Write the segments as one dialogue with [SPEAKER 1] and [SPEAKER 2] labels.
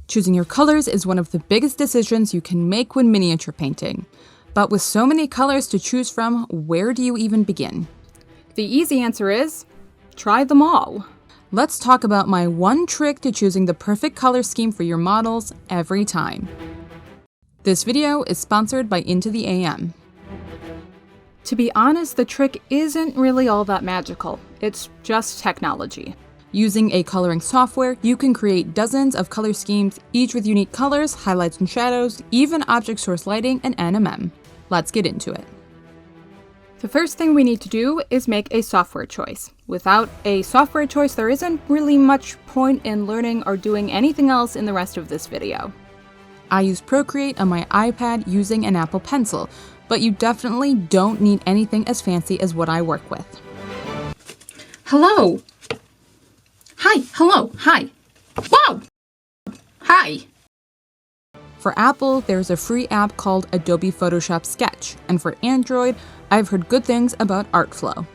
[SPEAKER 1] Choosing your colors is one of the biggest decisions you can make when miniature painting. But with so many colors to choose from, where do you even begin?
[SPEAKER 2] The easy answer is, try them all.
[SPEAKER 1] Let's talk about my one trick to choosing the perfect color scheme for your models every time. This video is sponsored by Into the AM.
[SPEAKER 2] To be honest, the trick isn't really all that magical. It's just technology.
[SPEAKER 1] Using a coloring software, you can create dozens of color schemes, each with unique colors, highlights and shadows, even object source lighting and NMM. Let's get into it.
[SPEAKER 2] The first thing we need to do is make a software choice. Without a software choice, there isn't really much point in learning or doing anything else in the rest of this video.
[SPEAKER 1] I use Procreate on my iPad using an Apple Pencil, but you definitely don't need anything as fancy as what I work with.
[SPEAKER 3] Hello! Hi, hello, hi. Wow! Hi!
[SPEAKER 1] For Apple, there's a free app called Adobe Photoshop Sketch, and for Android, I've heard good things about Artflow.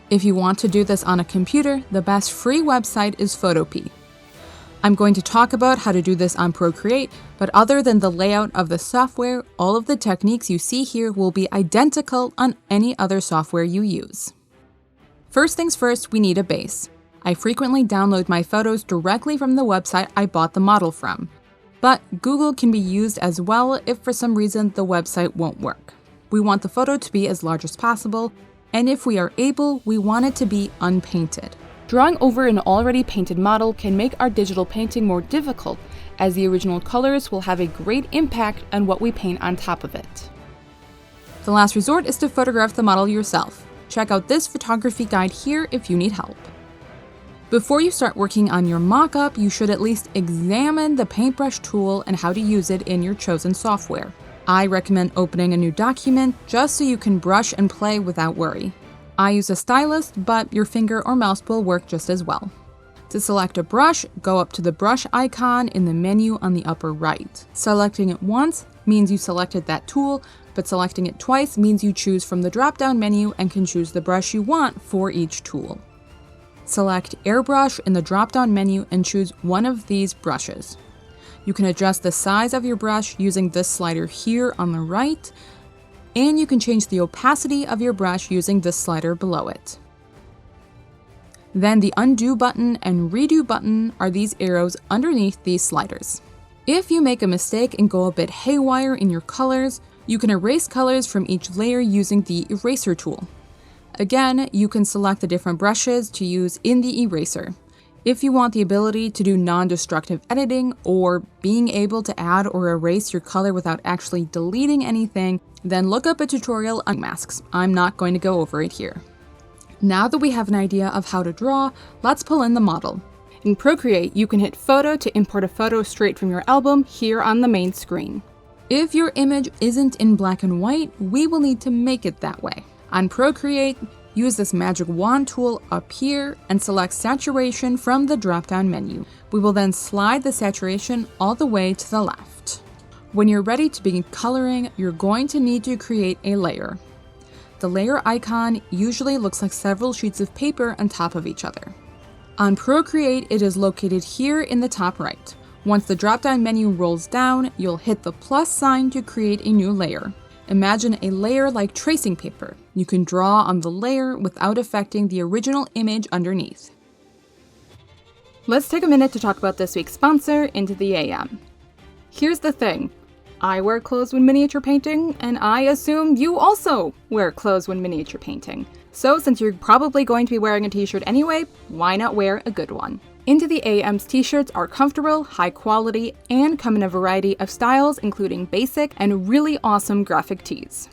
[SPEAKER 1] If you want to do this on a computer, the best free website is Photopea. I'm going to talk about how to do this on Procreate, but other than the layout of the software, all of the techniques you see here will be identical on any other software you use. First things first, we need a base. I frequently download my photos directly from the website I bought the model from, but Google can be used as well if for some reason the website won't work. We want the photo to be as large as possible, and if we are able, we want it to be unpainted.
[SPEAKER 2] Drawing over an already painted model can make our digital painting more difficult, as the original colors will have a great impact on what we paint on top of it.
[SPEAKER 1] The last resort is to photograph the model yourself. Check out this photography guide here if you need help. Before you start working on your mock-up, you should at least examine the paintbrush tool and how to use it in your chosen software. I recommend opening a new document just so you can brush and play without worry. I use a stylus, but your finger or mouse will work just as well. To select a brush, go up to the brush icon in the menu on the upper right. Selecting it once means you selected that tool, but selecting it twice means you choose from the drop-down menu and can choose the brush you want for each tool. Select Airbrush in the drop-down menu and choose one of these brushes. You can adjust the size of your brush using this slider here on the right, and you can change the opacity of your brush using this slider below it. Then the Undo button and Redo button are these arrows underneath these sliders. If you make a mistake and go a bit haywire in your colors, you can erase colors from each layer using the Eraser tool. Again, you can select the different brushes to use in the eraser. If you want the ability to do non-destructive editing or being able to add or erase your color without actually deleting anything, then look up a tutorial on masks. I'm not going to go over it here. Now that we have an idea of how to draw, let's pull in the model.
[SPEAKER 2] In Procreate, you can hit Photo to import a photo straight from your album here on the main screen.
[SPEAKER 1] If your image isn't in black and white, we will need to make it that way. On Procreate, use this magic wand tool up here and select Saturation from the drop-down menu. We will then slide the saturation all the way to the left. When you're ready to begin coloring, you're going to need to create a layer. The layer icon usually looks like several sheets of paper on top of each other. On Procreate, it is located here in the top right. Once the drop-down menu rolls down, you'll hit the plus sign to create a new layer. Imagine a layer like tracing paper. You can draw on the layer without affecting the original image underneath.
[SPEAKER 2] Let's take a minute to talk about this week's sponsor, Into the AM. Here's the thing. I wear clothes when miniature painting, and I assume you also wear clothes when miniature painting. So since you're probably going to be wearing a t-shirt anyway, why not wear a good one? Into the AM's t-shirts are comfortable, high quality, and come in a variety of styles, including basic and really awesome graphic tees.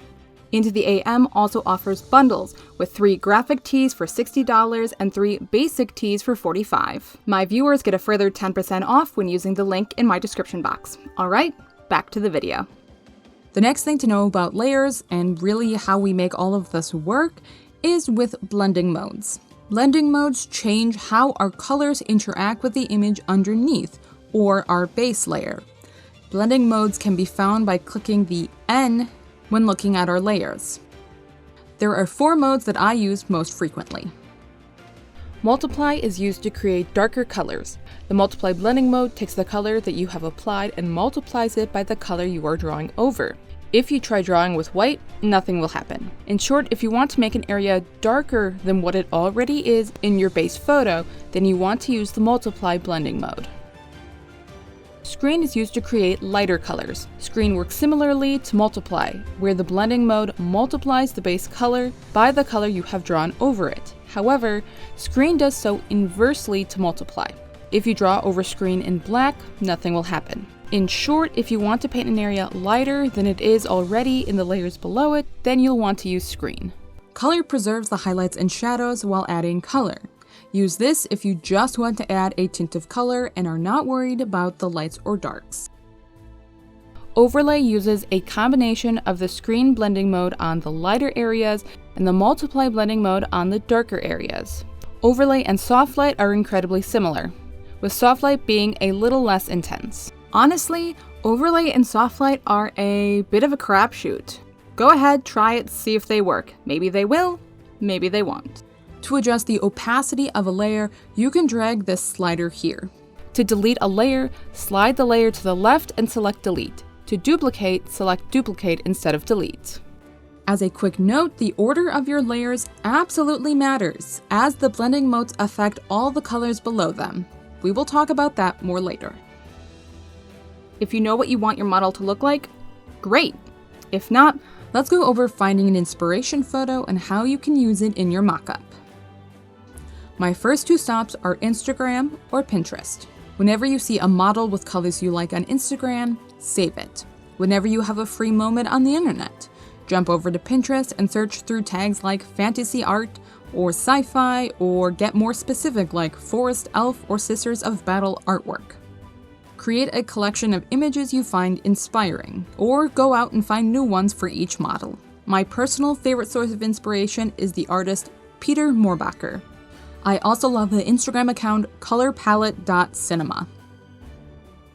[SPEAKER 2] Into the AM also offers bundles with 3 graphic tees for $60 and 3 basic tees for $45. My viewers get a further 10% off when using the link in my description box. All right, back to the video.
[SPEAKER 1] The next thing to know about layers, and really how we make all of this work, is with blending modes. Blending modes change how our colors interact with the image underneath, or our base layer. Blending modes can be found by clicking the N when looking at our layers. There are 4 modes that I use most frequently.
[SPEAKER 2] Multiply is used to create darker colors. The multiply blending mode takes the color that you have applied and multiplies it by the color you are drawing over. If you try drawing with white, nothing will happen. In short, if you want to make an area darker than what it already is in your base photo, then you want to use the multiply blending mode. Screen is used to create lighter colors. Screen works similarly to multiply, where the blending mode multiplies the base color by the color you have drawn over it. However, screen does so inversely to multiply. If you draw over screen in black, nothing will happen. In short, if you want to paint an area lighter than it is already in the layers below it, then you'll want to use screen.
[SPEAKER 1] Color preserves the highlights and shadows while adding color. Use this if you just want to add a tint of color and are not worried about the lights or darks. Overlay uses a combination of the screen blending mode on the lighter areas and the multiply blending mode on the darker areas. Overlay and soft light are incredibly similar, with soft light being a little less intense.
[SPEAKER 2] Honestly, overlay and soft light are a bit of a crapshoot. Go ahead, try it, see if they work. Maybe they will, maybe they won't.
[SPEAKER 1] To adjust the opacity of a layer, you can drag this slider here.
[SPEAKER 2] To delete a layer, slide the layer to the left and select delete. To duplicate, select duplicate instead of delete.
[SPEAKER 1] As a quick note, the order of your layers absolutely matters, as the blending modes affect all the colors below them. We will talk about that more later.
[SPEAKER 2] If you know what you want your model to look like, great. If not,
[SPEAKER 1] let's go over finding an inspiration photo and how you can use it in your mockup. My first two stops are Instagram or Pinterest. Whenever you see a model with colors you like on Instagram, save it. Whenever you have a free moment on the internet, jump over to Pinterest and search through tags like fantasy art or sci-fi, or get more specific like forest, elf, or Sisters of Battle artwork. Create a collection of images you find inspiring, or go out and find new ones for each model. My personal favorite source of inspiration is the artist Peter Moorbacher. I also love the Instagram account colorpalette.cinema.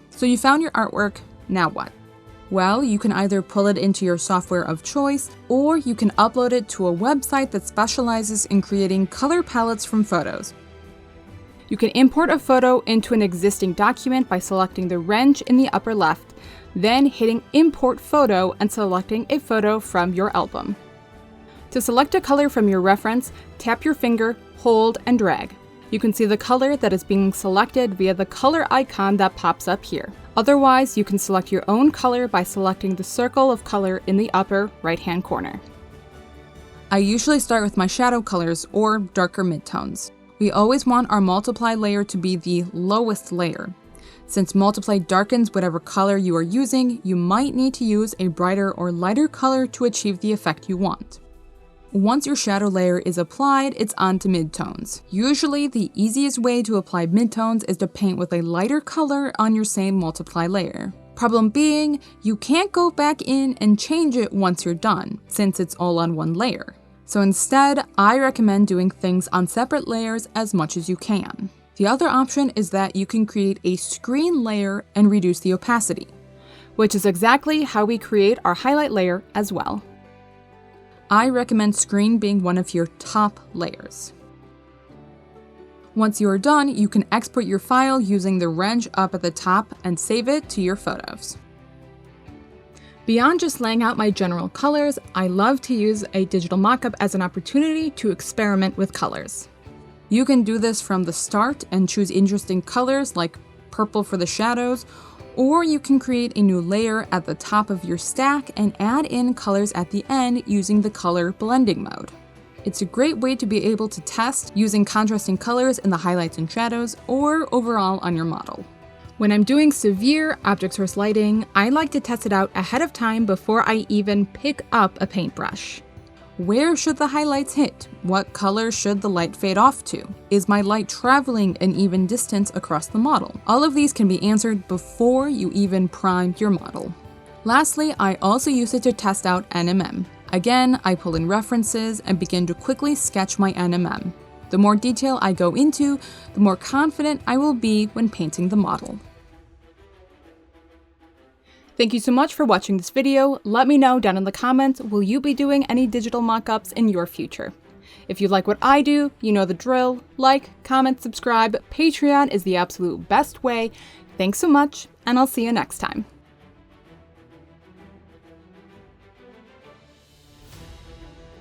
[SPEAKER 1] So you found your artwork, now what? Well, you can either pull it into your software of choice, or you can upload it to a website that specializes in creating color palettes from photos.
[SPEAKER 2] You can import a photo into an existing document by selecting the wrench in the upper left, then hitting Import Photo and selecting a photo from your album. To select a color from your reference, tap your finger, hold, and drag. You can see the color that is being selected via the color icon that pops up here. Otherwise, you can select your own color by selecting the circle of color in the upper right-hand corner.
[SPEAKER 1] I usually start with my shadow colors or darker midtones. We always want our multiply layer to be the lowest layer. Since multiply darkens whatever color you are using, you might need to use a brighter or lighter color to achieve the effect you want. Once your shadow layer is applied, it's on to midtones. Usually, the easiest way to apply midtones is to paint with a lighter color on your same multiply layer. Problem being, you can't go back in and change it once you're done, since it's all on one layer. So instead, I recommend doing things on separate layers as much as you can. The other option is that you can create a screen layer and reduce the opacity,
[SPEAKER 2] which is exactly how we create our highlight layer as well.
[SPEAKER 1] I recommend screen being one of your top layers. Once you are done, you can export your file using the wrench up at the top and save it to your photos.
[SPEAKER 2] Beyond just laying out my general colors, I love to use a digital mockup as an opportunity to experiment with colors.
[SPEAKER 1] You can do this from the start and choose interesting colors like purple for the shadows, or you can create a new layer at the top of your stack and add in colors at the end using the color blending mode. It's a great way to be able to test using contrasting colors in the highlights and shadows or overall on your model.
[SPEAKER 2] When I'm doing severe object source lighting, I like to test it out ahead of time before I even pick up a paintbrush.
[SPEAKER 1] Where should the highlights hit? What color should the light fade off to? Is my light traveling an even distance across the model? All of these can be answered before you even prime your model. Lastly, I also use it to test out NMM. Again, I pull in references and begin to quickly sketch my NMM. The more detail I go into, the more confident I will be when painting the model.
[SPEAKER 2] Thank you so much for watching this video. Let me know down in the comments, will you be doing any digital mockups in your future? If you like what I do, you know the drill. Like, comment, subscribe. Patreon is the absolute best way. Thanks so much, and I'll see you next time.